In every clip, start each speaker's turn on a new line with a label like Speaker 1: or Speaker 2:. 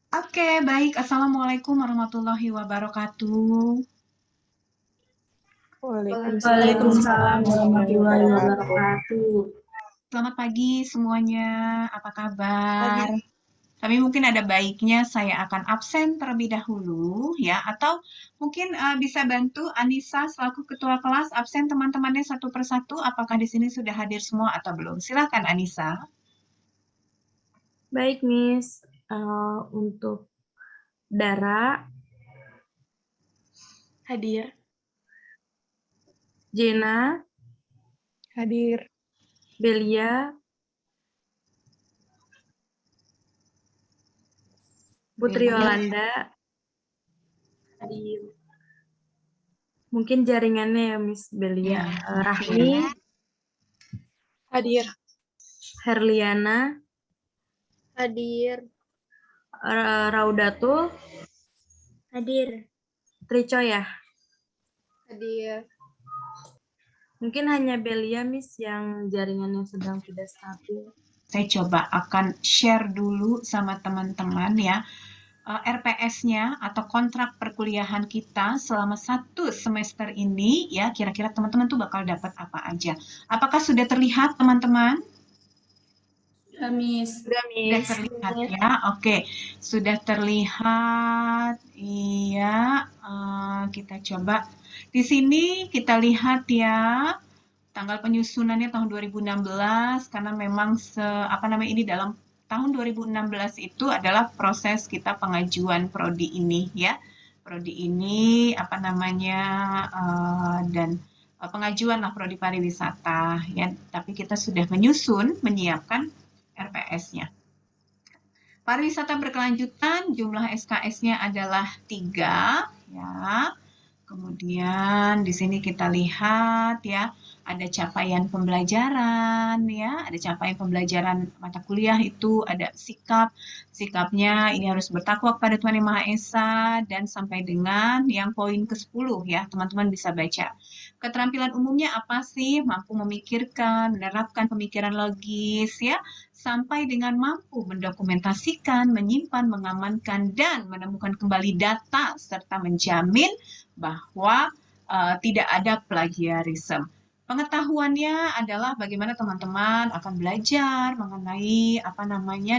Speaker 1: Oke, baik. Assalamualaikum warahmatullahi wabarakatuh.
Speaker 2: Waalaikumsalam
Speaker 3: Waalaikumsalam
Speaker 2: warahmatullahi
Speaker 3: warahmatullahi
Speaker 2: wabarakatuh.
Speaker 3: wabarakatuh.
Speaker 1: Selamat pagi semuanya. Apa kabar?
Speaker 2: Pagi.
Speaker 1: Tapi mungkin ada baiknya saya akan absen terlebih dahulu ya, atau mungkin bisa bantu Anissa selaku ketua kelas absen teman-temannya satu persatu. Apakah di sini sudah hadir semua atau belum? Silakan Anissa.
Speaker 3: Baik, Miss. Untuk Dara,
Speaker 2: Hadir.
Speaker 3: Jena,
Speaker 2: Hadir.
Speaker 3: Belia, Putri
Speaker 1: Belia.
Speaker 3: Yolanda, hadir. Mungkin jaringannya ya, Miss Belia.
Speaker 1: Ya,
Speaker 3: Rahmi,
Speaker 2: Hadir.
Speaker 3: Herliana,
Speaker 2: Hadir.
Speaker 3: Raudatul,
Speaker 2: Hadir.
Speaker 3: Trico ya.
Speaker 2: Hadir.
Speaker 3: Mungkin hanya Belia, Miss, yang jaringannya sedang tidak stabil.
Speaker 1: saya coba akan share dulu sama teman-teman ya. RPS-nya atau kontrak perkuliahan kita selama satu semester ini ya, kira-kira teman-teman tuh bakal dapat apa aja. Apakah sudah terlihat teman-teman?
Speaker 3: Miss. Sudah,
Speaker 1: Sudah
Speaker 3: Miss.
Speaker 1: terlihat ya, oke. Sudah terlihat, iya. Kita coba. Di sini kita lihat ya, tanggal penyusunannya tahun 2016 karena memang ini dalam tahun 2016 itu adalah proses kita pengajuan prodi ini ya. Prodi ini dan pengajuan lah prodi pariwisata ya. Tapi kita sudah menyiapkan RPS-nya. Pariwisata berkelanjutan, jumlah SKS-nya adalah 3 ya. Kemudian di sini kita lihat ya, ada capaian pembelajaran ya, ada capaian pembelajaran mata kuliah itu ada sikapnya ini harus bertakwa kepada Tuhan Yang Maha Esa dan sampai dengan yang poin ke-10 ya, teman-teman bisa baca. Keterampilan umumnya apa sih? Mampu memikirkan, menerapkan pemikiran logis ya, sampai dengan mampu mendokumentasikan, menyimpan, mengamankan dan menemukan kembali data serta menjamin bahwa tidak ada plagiarisme. Pengetahuannya adalah bagaimana teman-teman akan belajar mengenai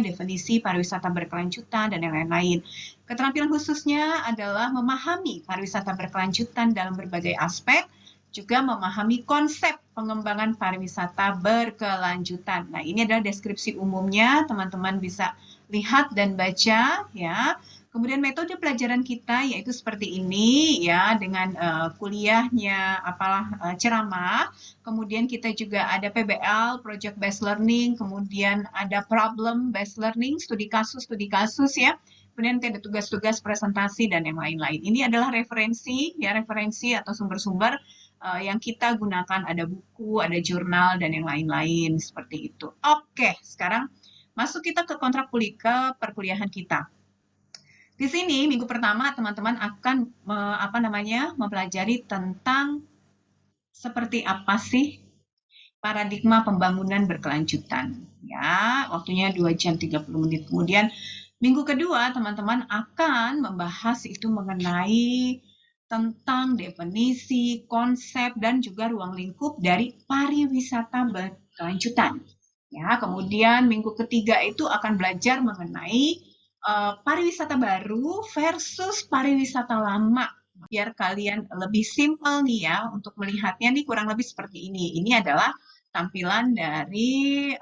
Speaker 1: definisi pariwisata berkelanjutan dan yang lain-lain. Keterampilan khususnya adalah memahami pariwisata berkelanjutan dalam berbagai aspek, juga memahami konsep pengembangan pariwisata berkelanjutan. Nah, ini adalah deskripsi umumnya, teman-teman bisa lihat dan baca ya. Kemudian metode pelajaran kita yaitu seperti ini ya, dengan kuliahnya ceramah. Kemudian kita juga ada PBL, project based learning, kemudian ada problem based learning, studi kasus ya. Kemudian ada tugas-tugas presentasi dan yang lain-lain. Ini adalah referensi atau sumber-sumber yang kita gunakan, ada buku, ada jurnal dan yang lain-lain seperti itu. Oke, sekarang masuk kita ke kontrak perkuliahan kita. Di sini minggu pertama teman-teman akan mempelajari tentang seperti apa sih paradigma pembangunan berkelanjutan. Ya, waktunya 2 jam 30 menit. Kemudian minggu kedua teman-teman akan membahas itu mengenai tentang definisi, konsep dan juga ruang lingkup dari pariwisata berkelanjutan. Ya, kemudian minggu ketiga itu akan belajar mengenai pariwisata baru versus pariwisata lama. Biar kalian lebih simpel nih ya untuk melihatnya nih kurang lebih seperti ini. Ini adalah tampilan dari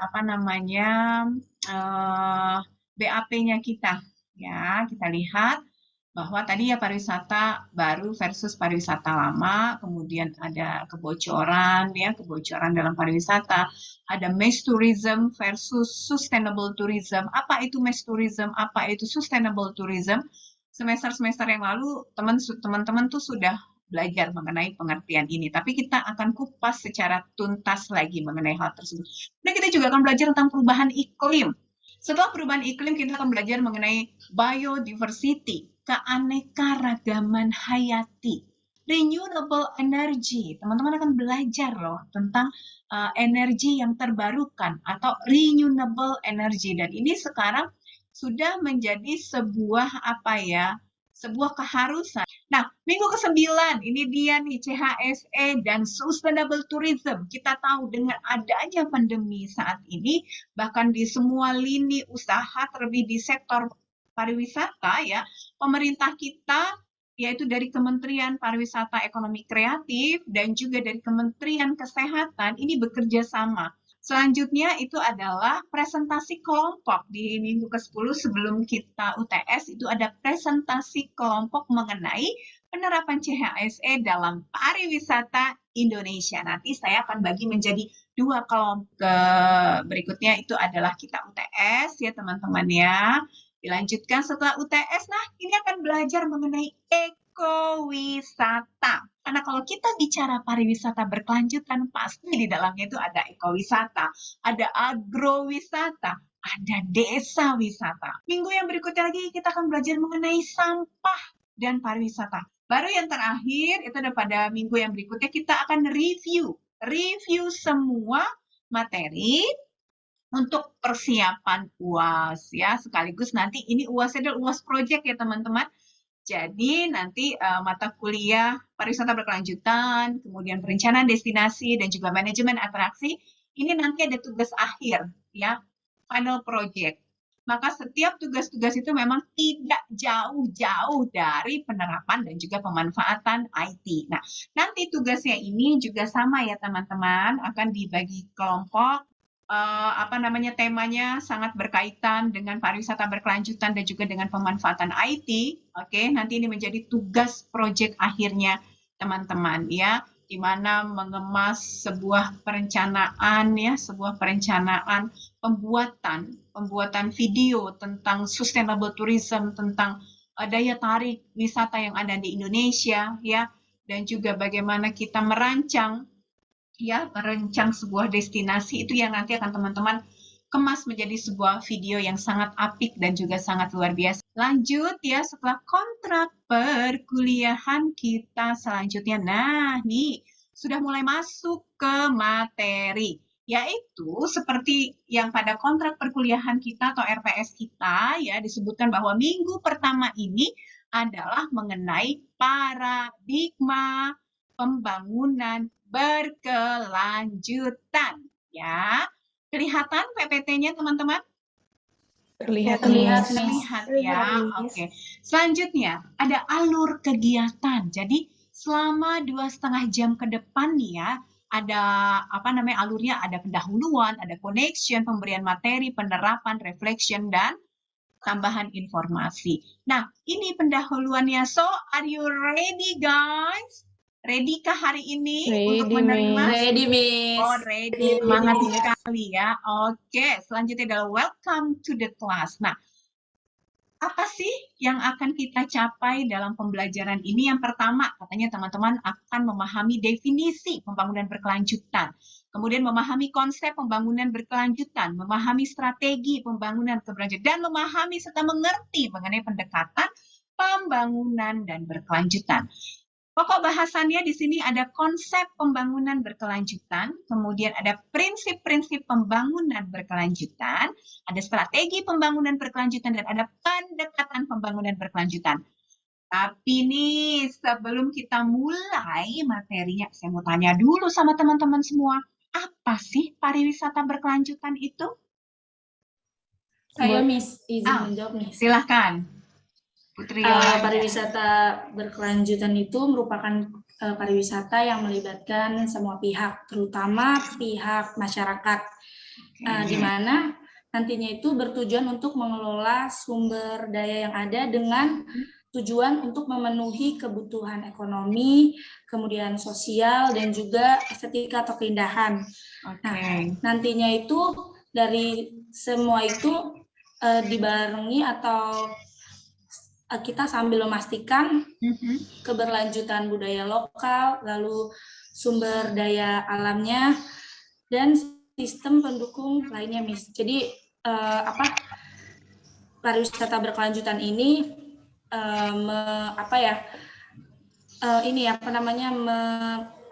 Speaker 1: BAP-nya kita. Ya, kita lihat bahwa tadi ya pariwisata baru versus pariwisata lama, kemudian ada kebocoran dalam pariwisata, ada mass tourism versus sustainable tourism. Apa itu mass tourism? Apa itu sustainable tourism? Semester-semester yang lalu teman-teman tuh sudah belajar mengenai pengertian ini, tapi kita akan kupas secara tuntas lagi mengenai hal tersebut. Dan kita juga akan belajar tentang perubahan iklim. Setelah perubahan iklim, kita akan belajar mengenai biodiversity, keanekaragaman hayati, renewable energy. Teman-teman akan belajar loh tentang energi yang terbarukan atau renewable energy. Dan ini sekarang sudah menjadi sebuah apa ya, sebuah keharusan. Nah, minggu ke-9 ini dia nih CHSE dan Sustainable Tourism. Kita tahu dengan adanya pandemi saat ini, bahkan di semua lini usaha, terlebih di sektor pariwisata ya, pemerintah kita yaitu dari Kementerian Pariwisata Ekonomi Kreatif dan juga dari Kementerian Kesehatan ini bekerja sama. Selanjutnya itu adalah presentasi kelompok di minggu ke-10 sebelum kita UTS itu ada presentasi kelompok mengenai penerapan CHSE dalam pariwisata Indonesia. Nanti saya akan bagi menjadi 2 kelompok. Berikutnya itu adalah kita UTS ya teman-teman ya. Dilanjutkan setelah UTS, nah ini akan belajar mengenai ekowisata. Karena kalau kita bicara pariwisata berkelanjutan, pasti di dalamnya itu ada ekowisata, ada agrowisata, ada desa wisata. Minggu yang berikutnya lagi kita akan belajar mengenai sampah dan pariwisata. Baru yang terakhir, itu ada pada minggu yang berikutnya kita akan review semua materi untuk persiapan UAS ya. Sekaligus nanti ini UAS-nya adalah UAS project ya teman-teman. Jadi nanti mata kuliah pariwisata berkelanjutan, kemudian perencanaan destinasi dan juga manajemen atraksi, ini nanti ada tugas akhir ya, final project. Maka setiap tugas-tugas itu memang tidak jauh-jauh dari penerapan dan juga pemanfaatan IT. Nah, nanti tugasnya ini juga sama ya teman-teman, akan dibagi kelompok. Temanya sangat berkaitan dengan pariwisata berkelanjutan dan juga dengan pemanfaatan IT. Oke, nanti ini menjadi tugas proyek akhirnya teman-teman ya, di mana mengemas sebuah perencanaan ya, sebuah perencanaan pembuatan video tentang sustainable tourism, tentang daya tarik wisata yang ada di Indonesia ya, dan juga bagaimana kita merancang sebuah destinasi itu yang nanti akan teman-teman kemas menjadi sebuah video yang sangat apik dan juga sangat luar biasa. Lanjut ya, setelah kontrak perkuliahan kita selanjutnya. Nah, nih sudah mulai masuk ke materi, yaitu seperti yang pada kontrak perkuliahan kita atau RPS kita ya disebutkan bahwa minggu pertama ini adalah mengenai paradigma pembangunan berkelanjutan ya. Kelihatan PPT-nya teman-teman?
Speaker 2: Terlihat,
Speaker 1: Terlihat ya. Oke. Selanjutnya ada alur kegiatan. Jadi selama 2,5 jam ke depan nih ya, ada alurnya, ada pendahuluan, ada connection, pemberian materi, penerapan, reflection, dan tambahan informasi. Nah, ini pendahuluannya. So, are you ready guys? Ready kah hari ini untuk menerima?
Speaker 3: Ready, Miss.
Speaker 1: Oh, ready. Semangat sekali ya. Oke, selanjutnya adalah welcome to the class. Nah, apa sih yang akan kita capai dalam pembelajaran ini? Yang pertama, katanya teman-teman akan memahami definisi pembangunan berkelanjutan. Kemudian memahami konsep pembangunan berkelanjutan, memahami strategi pembangunan berkelanjutan, dan memahami serta mengerti mengenai pendekatan pembangunan dan berkelanjutan. Pokok bahasannya di sini ada konsep pembangunan berkelanjutan, kemudian ada prinsip-prinsip pembangunan berkelanjutan, ada strategi pembangunan berkelanjutan, dan ada pendekatan pembangunan berkelanjutan. Tapi nih, sebelum kita mulai materinya, saya mau tanya dulu sama teman-teman semua, apa sih pariwisata berkelanjutan itu?
Speaker 3: Saya Miss, izin menjawab Miss.
Speaker 1: Silahkan. Putri.
Speaker 3: Pariwisata berkelanjutan itu merupakan pariwisata yang melibatkan semua pihak, terutama pihak masyarakat, di mana nantinya itu bertujuan untuk mengelola sumber daya yang ada dengan tujuan untuk memenuhi kebutuhan ekonomi, kemudian sosial, dan juga estetika atau keindahan. Nah, nantinya itu dari semua itu dibarengi atau kita sambil memastikan keberlanjutan budaya lokal, lalu sumber daya alamnya, dan sistem pendukung lainnya, Miss. Jadi pariwisata berkelanjutan ini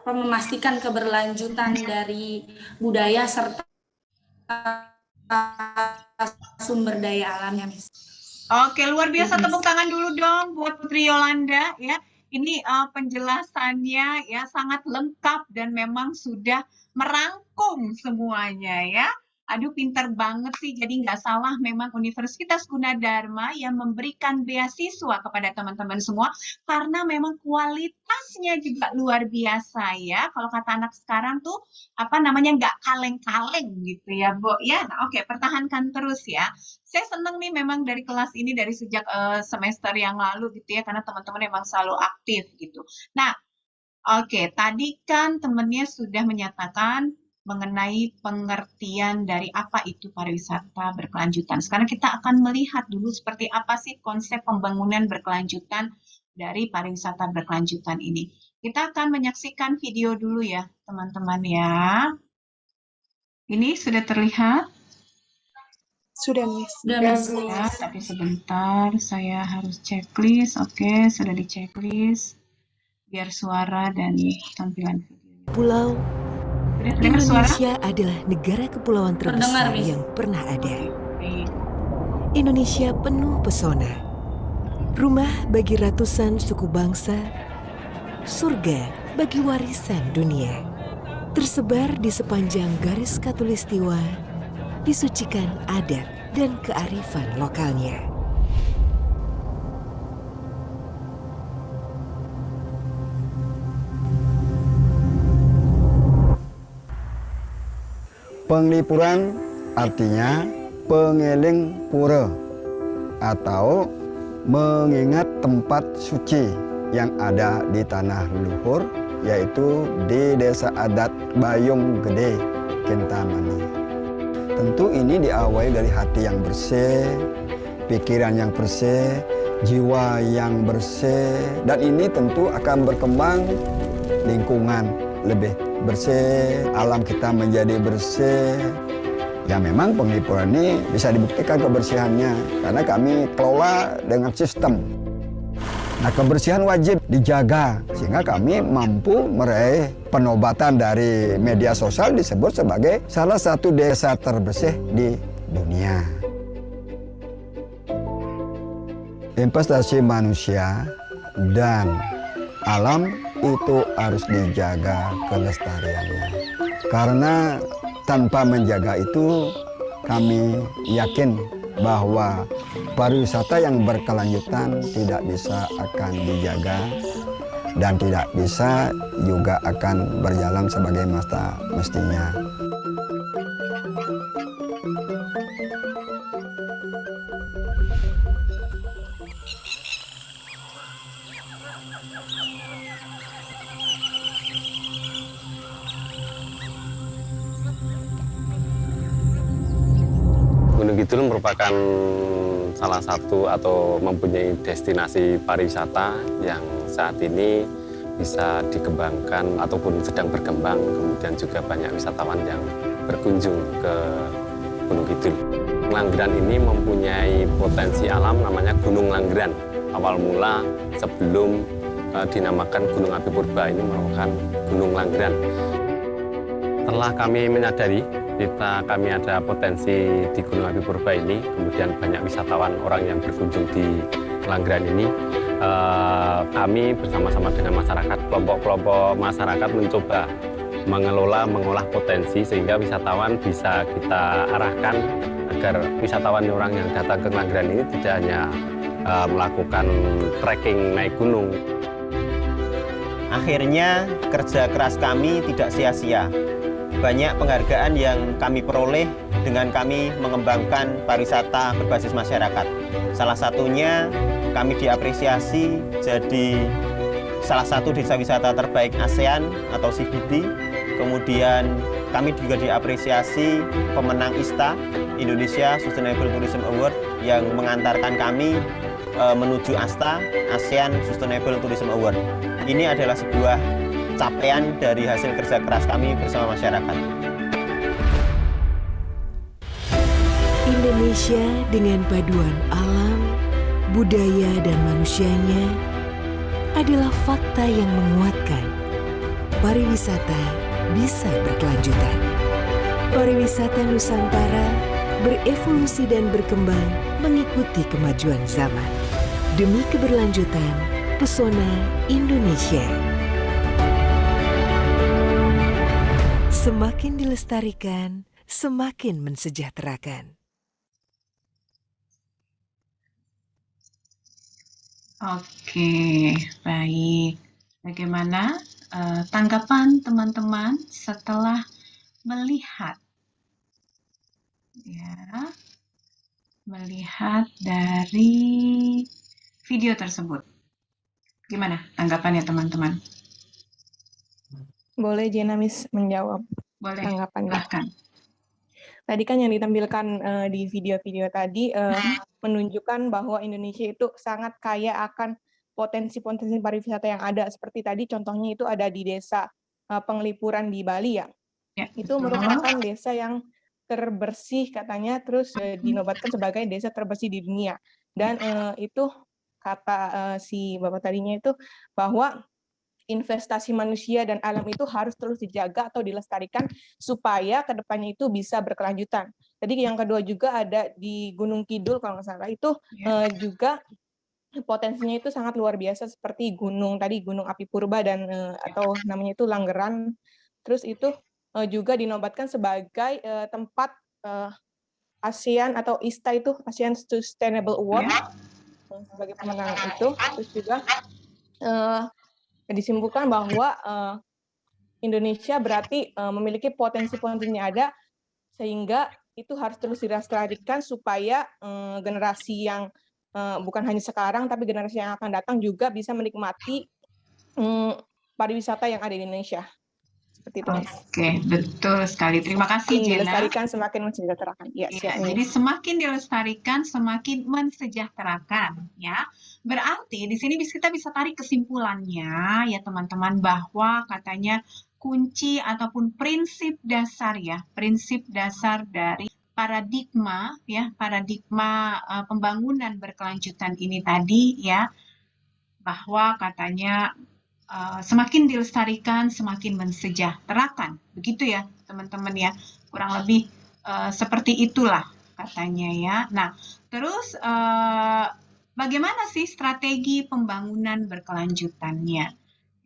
Speaker 3: memastikan keberlanjutan dari budaya serta sumber daya alamnya, Miss.
Speaker 1: Oke, luar biasa, tepuk tangan dulu dong buat Putri Yolanda ya. Ini penjelasannya ya sangat lengkap dan memang sudah merangkum semuanya ya. Aduh, pinter banget sih. Jadi nggak salah memang Universitas Gunadarma yang memberikan beasiswa kepada teman-teman semua karena memang kualitasnya juga luar biasa ya. Kalau kata anak sekarang tuh apa namanya nggak kaleng-kaleng gitu ya, Bu ya. Nah, oke, pertahankan terus ya. Saya senang nih memang dari kelas ini dari sejak semester yang lalu gitu ya, karena teman-teman memang selalu aktif gitu. Nah, oke, tadi kan temennya sudah menyatakan mengenai pengertian dari apa itu pariwisata berkelanjutan. Sekarang kita akan melihat dulu seperti apa sih konsep pembangunan berkelanjutan dari pariwisata berkelanjutan ini. Kita akan menyaksikan video dulu ya, teman-teman ya. Ini sudah terlihat?
Speaker 2: Sudah, Miss.
Speaker 3: Sudah, Miss.
Speaker 1: Ya, tapi sebentar, saya harus checklist. Oke, sudah di checklist. Biar suara dan tampilan videonya.
Speaker 4: Pulau
Speaker 1: Sudah dengar suara?
Speaker 4: Indonesia adalah negara kepulauan terbesar
Speaker 3: Terdengar, Miss.
Speaker 4: yang pernah ada.
Speaker 1: Baik.
Speaker 4: Indonesia penuh pesona. Rumah bagi ratusan suku bangsa, surga bagi warisan dunia. Tersebar di sepanjang garis khatulistiwa, disucikan adat dan kearifan lokalnya.
Speaker 5: Penglipuran artinya pengeling pura atau mengingat tempat suci yang ada di tanah leluhur, yaitu di Desa Adat Bayung Gede, Kintamani. Tentu ini diawali dari hati yang bersih, pikiran yang bersih, jiwa yang bersih, dan ini tentu akan berkembang lingkungan lebih bersih, alam kita menjadi bersih. Ya memang penglipuran ini bisa dibuktikan kebersihannya karena kami kelola dengan sistem. Nah, kebersihan wajib dijaga sehingga kami mampu meraih penobatan dari media sosial disebut sebagai salah satu desa terbersih di dunia. Investasi manusia dan alam itu harus dijaga kelestariannya. Karena tanpa menjaga itu kami yakin bahwa pariwisata yang berkelanjutan tidak bisa akan dijaga dan tidak bisa juga akan berjalan sebagai mestinya.
Speaker 6: Gunung Kidul merupakan salah satu atau mempunyai destinasi pariwisata yang saat ini bisa dikembangkan ataupun sedang berkembang, kemudian juga banyak wisatawan yang berkunjung ke Gunung Kidul. Langgeran ini mempunyai potensi alam namanya Gunung Langgeran. Awal mula sebelum dinamakan Gunung Api Purba ini merupakan Gunung Langgeran. Setelah kami menyadari kami ada potensi di Gunung Api Purba ini, kemudian banyak wisatawan orang yang berkunjung di Langgeran ini, kami bersama-sama dengan masyarakat, kelompok-kelompok masyarakat mencoba mengolah potensi sehingga wisatawan bisa kita arahkan agar wisatawan orang yang datang ke Langgeran ini tidak hanya melakukan trekking naik gunung.
Speaker 7: Akhirnya kerja keras kami tidak sia-sia. Banyak penghargaan yang kami peroleh dengan kami mengembangkan pariwisata berbasis masyarakat. Salah satunya kami diapresiasi jadi salah satu desa wisata terbaik ASEAN atau CBD. Kemudian kami juga diapresiasi pemenang ISTA, Indonesia Sustainable Tourism Award, yang mengantarkan kami menuju ASTA, ASEAN Sustainable Tourism Award. Ini adalah sebuah capaian dari hasil kerja keras kami bersama masyarakat.
Speaker 4: Indonesia dengan paduan alam, budaya, dan manusianya adalah fakta yang menguatkan pariwisata bisa berkelanjutan. Pariwisata Nusantara berevolusi dan berkembang mengikuti kemajuan zaman. Demi keberlanjutan pesona Indonesia. Semakin dilestarikan, semakin mensejahterakan.
Speaker 1: Oke, baik. Bagaimana tanggapan teman-teman setelah melihat dari video tersebut? Gimana tanggapannya teman-teman?
Speaker 2: Boleh Jena Miss menjawab
Speaker 1: Boleh,
Speaker 2: tanggapannya.
Speaker 1: silahkan.
Speaker 2: Tadi kan yang ditampilkan di video-video tadi menunjukkan bahwa Indonesia itu sangat kaya akan potensi-potensi pariwisata yang ada. Seperti tadi contohnya itu ada di desa Penglipuran di Bali ya.
Speaker 1: Ya,
Speaker 2: Itu
Speaker 1: betul.
Speaker 2: merupakan desa yang terbersih katanya, terus dinobatkan sebagai desa terbersih di dunia. Dan itu kata si Bapak tadinya itu bahwa investasi manusia dan alam itu harus terus dijaga atau dilestarikan supaya kedepannya itu bisa berkelanjutan. Tadi yang kedua juga ada di Gunung Kidul kalau nggak salah itu juga potensinya itu sangat luar biasa seperti gunung Api Purba dan atau namanya itu Langgeran. Terus itu juga dinobatkan sebagai tempat ASEAN atau ISTA itu ASEAN Sustainable Award sebagai pemenang itu. Terus juga disimpulkan bahwa Indonesia berarti memiliki potensi-potensi yang ada sehingga itu harus terus dilestarikan supaya generasi yang bukan hanya sekarang tapi generasi yang akan datang juga bisa menikmati pariwisata yang ada di Indonesia. Seperti itu, Miss.
Speaker 1: Oke, betul sekali. Terima kasih,
Speaker 2: Semakin
Speaker 1: Jena.
Speaker 2: dilestarikan, semakin mensejahterakan. Ya, siap,
Speaker 1: Jadi
Speaker 2: Miss.
Speaker 1: semakin dilestarikan, semakin mensejahterakan, ya. Berarti di sini kita bisa tarik kesimpulannya, ya teman-teman, bahwa katanya kunci ataupun prinsip dasar dari paradigma pembangunan berkelanjutan ini tadi, ya, bahwa katanya semakin dilestarikan, semakin mensejahterakan. Begitu ya, teman-teman ya. Kurang lebih seperti itulah katanya ya. Nah, terus bagaimana sih strategi pembangunan berkelanjutannya?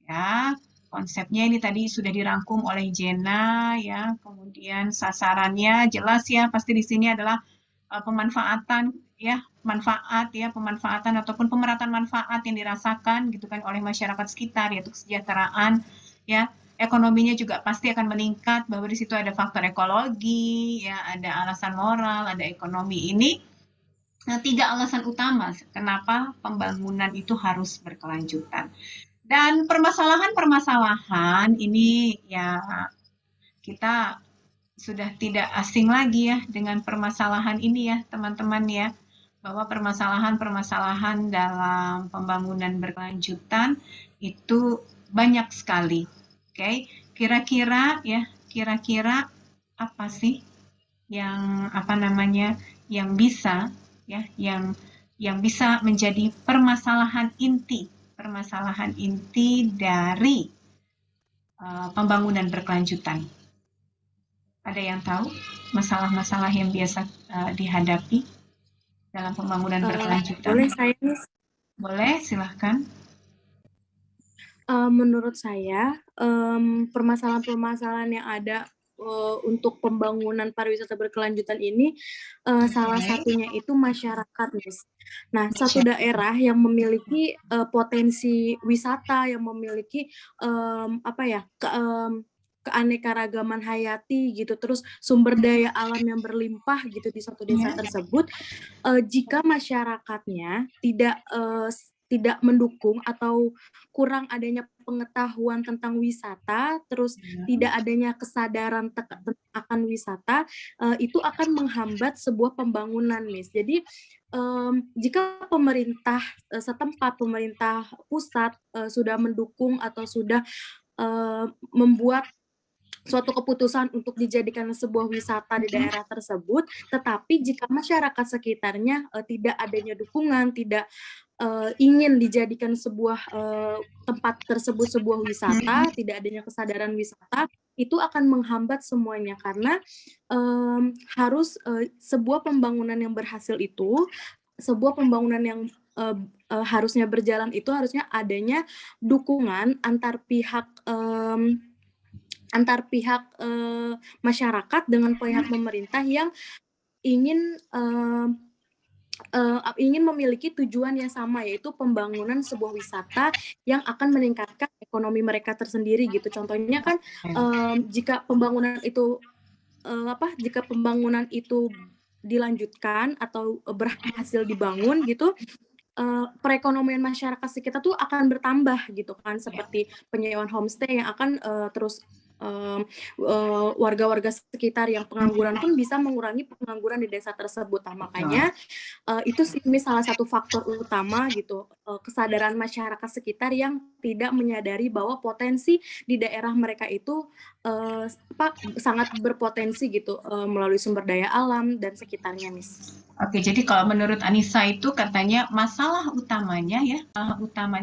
Speaker 1: Ya, konsepnya ini tadi sudah dirangkum oleh Jena ya. Kemudian sasarannya jelas ya, pasti di sini adalah pemanfaatan ataupun pemerataan manfaat yang dirasakan gitu kan oleh masyarakat sekitar, yaitu kesejahteraan ya, ekonominya juga pasti akan meningkat, bahwa di situ ada faktor ekologi ya, ada alasan moral, ada ekonomi. Ini 3 alasan utama kenapa pembangunan itu harus berkelanjutan. Dan permasalahan-permasalahan ini ya kita sudah tidak asing lagi ya dengan permasalahan ini ya teman-teman ya, bahwa permasalahan-permasalahan dalam pembangunan berkelanjutan itu banyak sekali. Oke, kira-kira apa sih yang yang bisa menjadi permasalahan inti dari pembangunan berkelanjutan? Ada yang tahu masalah-masalah yang biasa dihadapi dalam pembangunan berkelanjutan?
Speaker 3: Boleh saya, Miss?
Speaker 1: Boleh, silahkan.
Speaker 3: Menurut saya, permasalahan-permasalahan yang ada untuk pembangunan pariwisata berkelanjutan ini, salah satunya itu masyarakat, Miss. Nah, satu daerah yang memiliki potensi wisata, yang memiliki keanekaragaman hayati gitu, terus sumber daya alam yang berlimpah gitu di satu desa tersebut, jika masyarakatnya tidak mendukung atau kurang adanya pengetahuan tentang wisata, terus tidak adanya kesadaran akan wisata, itu akan menghambat sebuah pembangunan, Miss. Jadi jika pemerintah setempat, pemerintah pusat sudah mendukung atau sudah membuat suatu keputusan untuk dijadikan sebuah wisata di daerah tersebut, tetapi jika masyarakat sekitarnya tidak adanya dukungan, tidak ingin dijadikan sebuah tempat tersebut sebuah wisata, tidak adanya kesadaran wisata, itu akan menghambat semuanya karena harus sebuah pembangunan yang berhasil itu, sebuah pembangunan yang harusnya berjalan itu harusnya adanya dukungan antar pihak masyarakat dengan pihak pemerintah yang ingin memiliki tujuan yang sama, yaitu pembangunan sebuah wisata yang akan meningkatkan ekonomi mereka tersendiri gitu. Contohnya kan jika pembangunan itu dilanjutkan atau berhasil dibangun gitu, perekonomian masyarakat sekitar tuh akan bertambah gitu kan, seperti penyewaan homestay yang akan terus warga-warga sekitar yang pengangguran pun bisa mengurangi pengangguran di desa tersebut. Nah, makanya itu sih salah satu faktor utama gitu, kesadaran masyarakat sekitar yang tidak menyadari bahwa potensi di daerah mereka itu sangat berpotensi gitu melalui sumber daya alam dan sekitarnya, Miss.
Speaker 1: Oke, jadi kalau menurut Anissa itu katanya masalah utamanya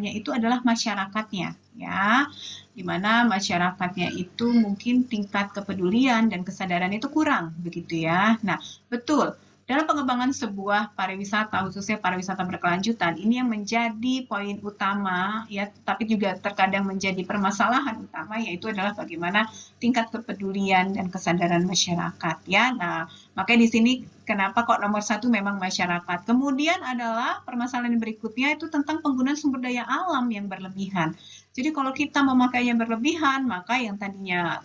Speaker 1: itu adalah masyarakatnya, ya, di mana masyarakatnya itu mungkin tingkat kepedulian dan kesadaran itu kurang, begitu ya. Nah, betul. Dalam pengembangan sebuah pariwisata, khususnya pariwisata berkelanjutan, ini yang menjadi poin utama, ya, tapi juga terkadang menjadi permasalahan utama, yaitu adalah bagaimana tingkat kepedulian dan kesadaran masyarakat, ya. Nah, makanya di sini kenapa kok nomor satu memang masyarakat. Kemudian adalah permasalahan berikutnya itu tentang penggunaan sumber daya alam yang berlebihan. Jadi kalau kita memakainya berlebihan, maka yang tadinya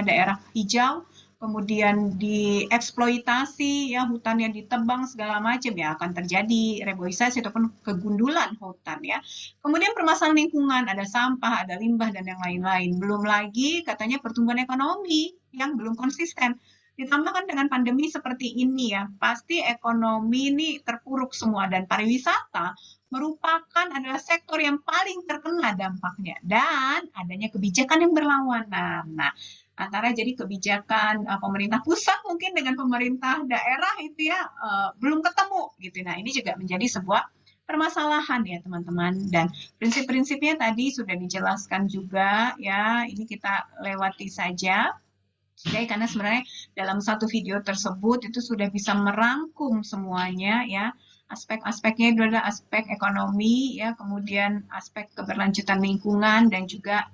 Speaker 1: daerah hijau, kemudian dieksploitasi, ya, hutannya ditebang segala macam, ya akan terjadi reboisasi ataupun kegundulan hutan, ya. Kemudian permasalahan lingkungan, ada sampah, ada limbah dan yang lain-lain. Belum lagi katanya pertumbuhan ekonomi yang belum konsisten. Ditambahkan dengan pandemi seperti ini, ya, pasti ekonomi ini terpuruk semua, dan pariwisata merupakan adalah sektor yang paling terkena dampaknya, dan adanya kebijakan yang berlawanan. Nah, antara jadi kebijakan pemerintah pusat mungkin dengan pemerintah daerah itu, ya, belum ketemu gitu. Nah, ini juga menjadi sebuah permasalahan, ya, teman-teman, dan prinsip-prinsipnya tadi sudah dijelaskan juga, ya. Ini kita lewati saja. Jadi karena sebenarnya dalam satu video tersebut itu sudah bisa merangkum semuanya, ya. Aspek-aspeknya itu adalah aspek ekonomi, ya, kemudian aspek keberlanjutan lingkungan dan juga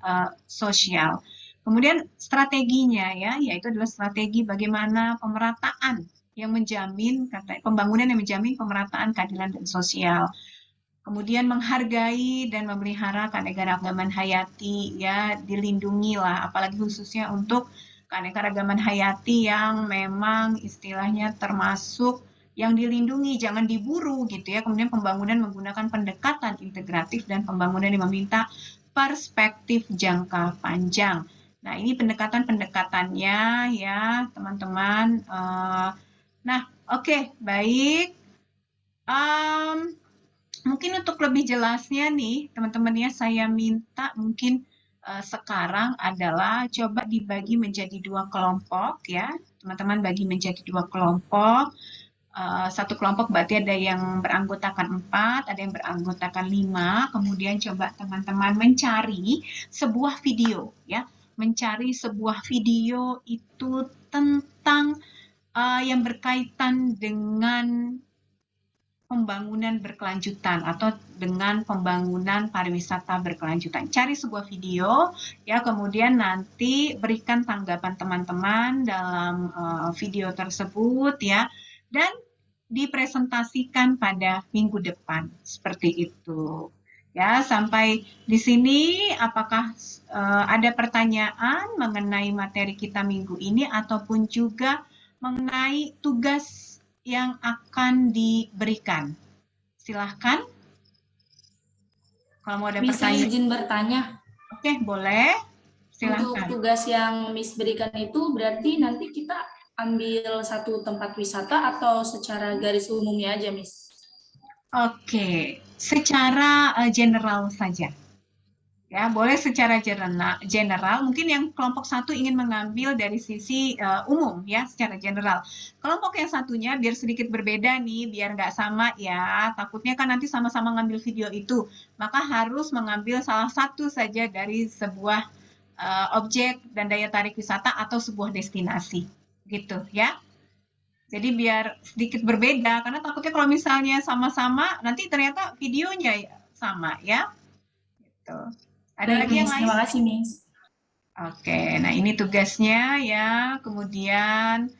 Speaker 1: sosial. Kemudian strateginya, ya, yaitu adalah strategi bagaimana pemerataan yang menjamin pembangunan yang menjamin pemerataan keadilan dan sosial. Kemudian menghargai dan memelihara keanekaragaman hayati, ya, dilindungilah, apalagi khususnya untuk keanekaragaman hayati yang memang istilahnya termasuk yang dilindungi, jangan diburu gitu, ya. Kemudian pembangunan menggunakan pendekatan integratif dan pembangunan yang meminta perspektif jangka panjang. Nah, ini pendekatan-pendekatannya, ya, teman-teman. Nah, oke, baik. Mungkin untuk lebih jelasnya nih, teman-teman, ya, saya minta mungkin sekarang adalah coba dibagi menjadi 2 kelompok, ya. Teman-teman bagi menjadi 2 kelompok. Satu kelompok berarti ada yang beranggotakan 4, ada yang beranggotakan 5. Kemudian coba teman-teman mencari sebuah video, ya. Mencari sebuah video itu tentang yang berkaitan dengan pembangunan berkelanjutan atau dengan pembangunan pariwisata berkelanjutan. Cari sebuah video, ya, kemudian nanti berikan tanggapan teman-teman dalam video tersebut, ya, dan dipresentasikan pada minggu depan, seperti itu. Ya, sampai di sini apakah ada pertanyaan mengenai materi kita minggu ini ataupun juga mengenai tugas yang akan diberikan? Silahkan. Kalau mau ada
Speaker 8: Bisa
Speaker 1: pertanyaan.
Speaker 8: izin bertanya?
Speaker 1: Oke, boleh. Silahkan.
Speaker 8: Untuk tugas yang Miss berikan itu berarti nanti kita ambil satu tempat wisata atau secara garis umumnya aja, Miss?
Speaker 1: Oke, secara general saja. Ya, boleh secara general. Mungkin yang kelompok satu ingin mengambil dari sisi umum ya, secara general. Kelompok yang satunya biar sedikit berbeda nih, biar nggak sama ya. Takutnya kan nanti sama-sama ngambil video itu, maka harus mengambil salah satu saja dari sebuah objek dan daya tarik wisata atau sebuah destinasi, gitu ya. Jadi biar sedikit berbeda, karena takutnya kalau misalnya sama-sama, nanti ternyata videonya sama ya. Gitu. Ada
Speaker 8: Baik,
Speaker 1: lagi yang
Speaker 8: Miss.
Speaker 1: lain?
Speaker 8: Terima kasih, Miss.
Speaker 1: Oke, nah ini tugasnya ya, kemudian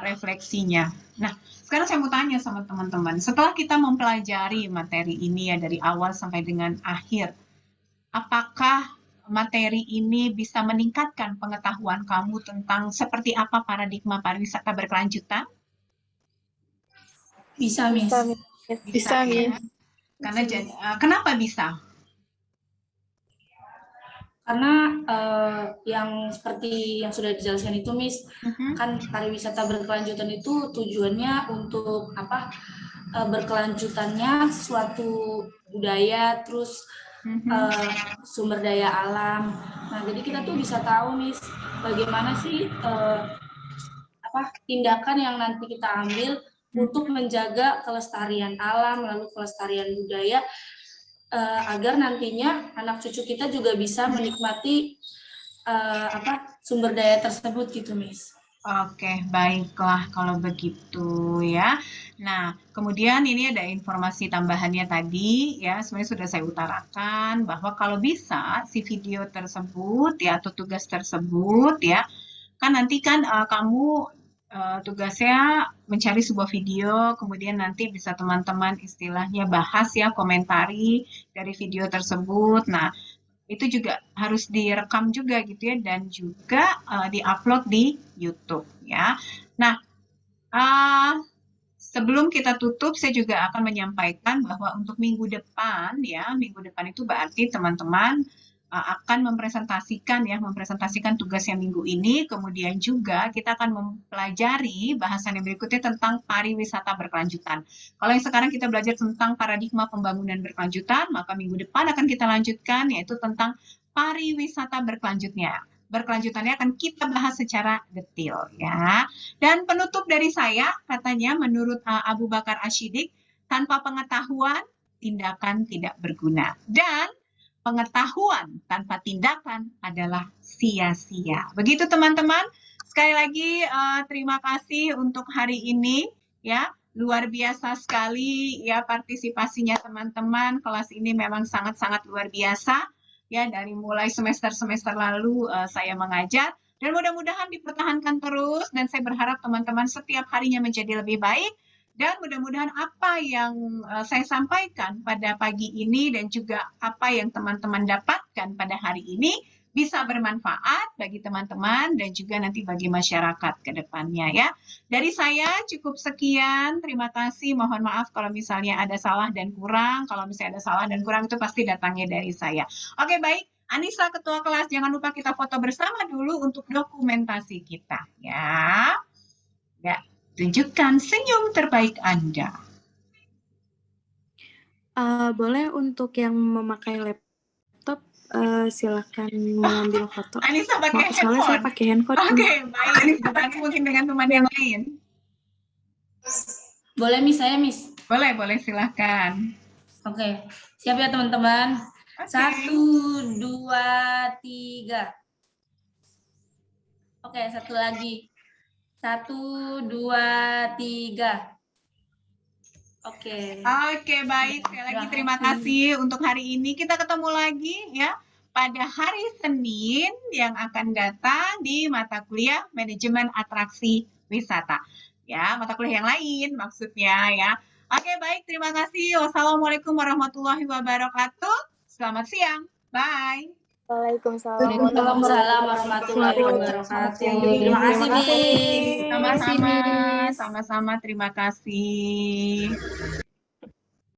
Speaker 1: refleksinya. Nah, sekarang saya mau tanya sama teman-teman, setelah kita mempelajari materi ini ya dari awal sampai dengan akhir, apakah materi ini bisa meningkatkan pengetahuan kamu tentang seperti apa paradigma pariwisata berkelanjutan?
Speaker 8: Bisa, Miss.
Speaker 2: Bisa,
Speaker 1: ya. Karena kenapa bisa?
Speaker 8: Karena yang seperti yang sudah dijelaskan itu, Miss, kan pariwisata berkelanjutan itu tujuannya untuk apa? Berkelanjutannya suatu budaya, terus sumber daya alam. Nah, jadi kita tuh bisa tahu, Miss, bagaimana sih tindakan yang nanti kita ambil untuk menjaga kelestarian alam, lalu kelestarian budaya, agar nantinya anak cucu kita juga bisa menikmati sumber daya tersebut gitu, Miss.
Speaker 1: Oke, baiklah kalau begitu ya. Nah, kemudian ini ada informasi tambahannya tadi ya, sebenarnya sudah saya utarakan bahwa kalau bisa si video tersebut ya atau tugas tersebut ya, kan nanti kan kamu tugasnya mencari sebuah video, kemudian nanti bisa teman-teman istilahnya bahas ya, komentari dari video tersebut. Nah, itu juga harus direkam juga gitu ya, dan juga di-upload di YouTube ya. Nah, sebelum kita tutup, saya juga akan menyampaikan bahwa untuk minggu depan ya, minggu depan itu berarti teman-teman akan mempresentasikan tugas yang minggu ini, kemudian juga kita akan mempelajari bahasan yang berikutnya tentang pariwisata berkelanjutan. Kalau yang sekarang kita belajar tentang paradigma pembangunan berkelanjutan, maka minggu depan akan kita lanjutkan yaitu tentang pariwisata berkelanjutannya akan kita bahas secara detail ya. Dan penutup dari saya, katanya menurut Abu Bakar Ashidik, tanpa pengetahuan tindakan tidak berguna, dan pengetahuan tanpa tindakan adalah sia-sia. Begitu teman-teman. Sekali lagi terima kasih untuk hari ini ya. Luar biasa sekali ya partisipasinya teman-teman. Kelas ini memang sangat-sangat luar biasa ya, dari mulai semester-semester lalu saya mengajar, dan mudah-mudahan dipertahankan terus, dan saya berharap teman-teman setiap harinya menjadi lebih baik. Dan mudah-mudahan apa yang saya sampaikan pada pagi ini dan juga apa yang teman-teman dapatkan pada hari ini bisa bermanfaat bagi teman-teman dan juga nanti bagi masyarakat ke depannya ya. Dari saya cukup sekian, terima kasih. Mohon maaf kalau misalnya ada salah dan kurang. Kalau misalnya ada salah dan kurang itu pasti datangnya dari saya. Oke, baik. Anissa ketua kelas, jangan lupa kita foto bersama dulu untuk dokumentasi kita ya. Ya. Tunjukkan senyum terbaik Anda.
Speaker 3: Boleh untuk yang memakai laptop, silakan mengambil foto.
Speaker 1: Anissa pakai handphone.
Speaker 3: Soalnya saya pakai handphone.
Speaker 1: Oke, baik. Bukan mungkin dengan teman yang lain.
Speaker 8: Boleh, Miss, saya, Miss?
Speaker 1: Boleh, silakan.
Speaker 8: Oke, siap ya teman-teman.
Speaker 1: Okay.
Speaker 8: 1, 2, 3. Oke, satu lagi. 1, 2, 3. Oke.
Speaker 1: Oke, baik. Sekali lagi terima kasih untuk hari ini. Kita ketemu lagi ya pada hari Senin yang akan datang di mata kuliah Manajemen Atraksi Wisata. Ya, mata kuliah yang lain maksudnya ya. Oke, baik. Terima kasih. Wassalamualaikum warahmatullahi wabarakatuh. Selamat siang. Bye.
Speaker 8: Waalaikumsalam warahmatullahi wabarakatuh. Terima kasih, Miss.
Speaker 1: Sama-sama. Terima kasih.